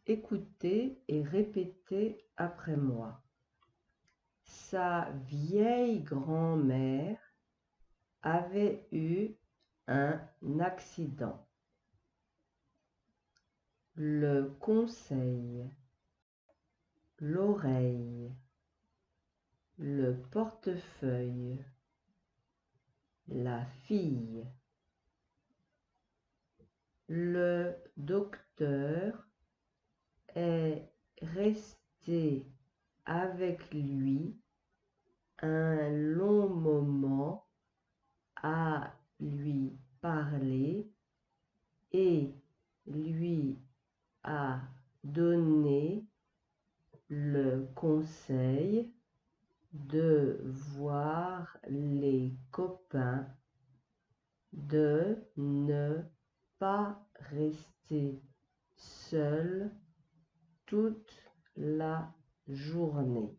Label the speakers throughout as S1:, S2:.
S1: Écoutez et répétez après moi. Sa vieille grand-mère avait eu un accident. Le conseil, l'oreille, le portefeuille, la fille. Le docteur est resté avec lui un long moment à lui parler et lui a donné le conseil de voir les copains, de ne pas rester seul toute la journée.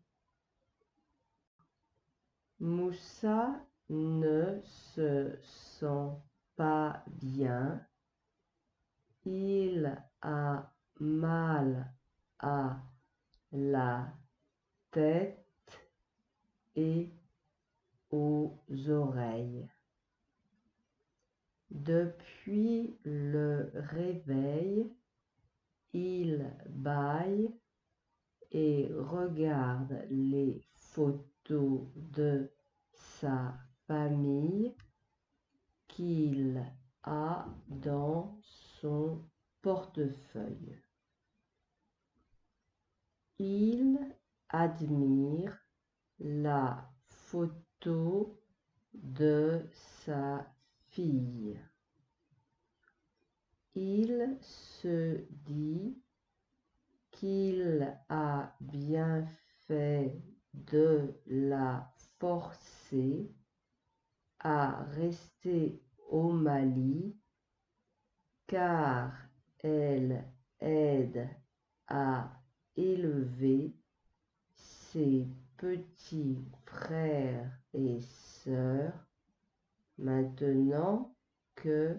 S1: Moussa ne se sent pas bien. Il a mal à la tête et aux oreilles. Depuis le réveil, il bâille et regarde les photos de sa famille qu'il a dans son portefeuille. Il admire la photo de sa fille. Il se dit qu'il a bien fait de la forcer à rester au Mali car elle aide à élever ses petits frères et sœurs maintenant que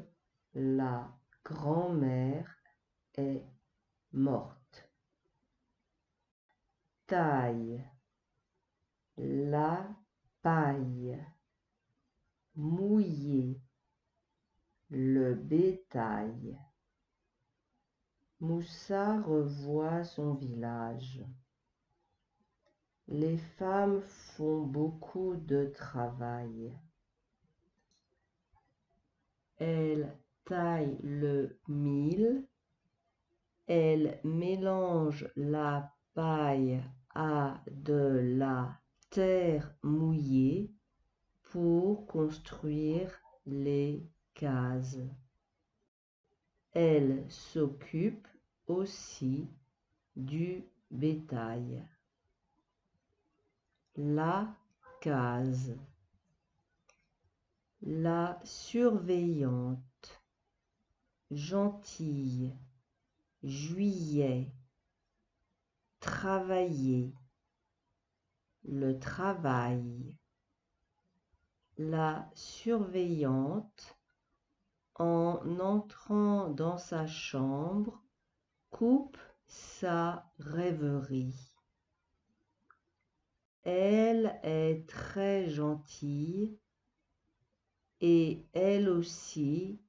S1: la grand-mère est morte. Taille, la paille, mouiller, le bétail. Moussa revoit son village. Les femmes font beaucoup de travail. Elles taillent le mil, elles mélangent la paille à de la terre mouillée pour construire les cases. Elles s'occupent aussi du bétail. La case. La surveillante, gentille, juillet, travailler, le travail. La surveillante, en entrant dans sa chambre, coupe sa rêverie. Elle est très gentille et elle aussi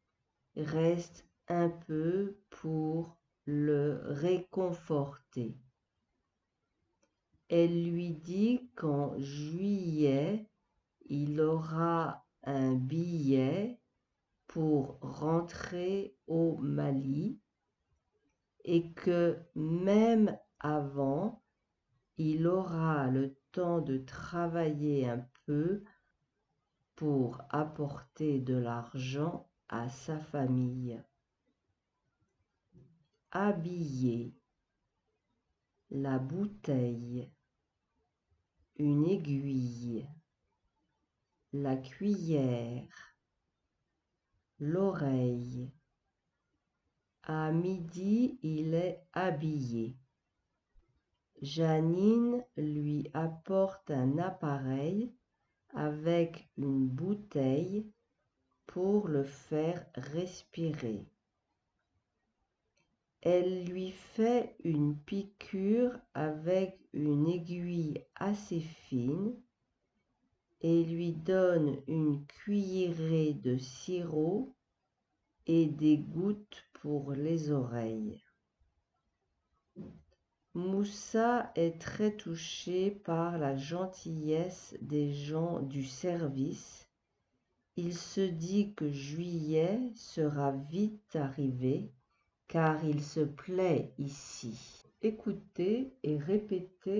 S1: reste un peu pour le réconforter. Elle lui dit qu'en juillet, il aura un billet pour rentrer au Mali et que même avant, il aura le temps de travailler un peu pour apporter de l'argent à sa famille. Habiller, la bouteille, une aiguille, la cuillère, l'oreille. À midi, il est habillé. Janine lui apporte un appareil avec une bouteille pour le faire respirer. Elle lui fait une piqûre avec une aiguille assez fine et lui donne une cuillerée de sirop et des gouttes pour les oreilles. Moussa est très touché par la gentillesse des gens du service. Il se dit que juillet sera vite arrivé car il se plaît ici. Écoutez et répétez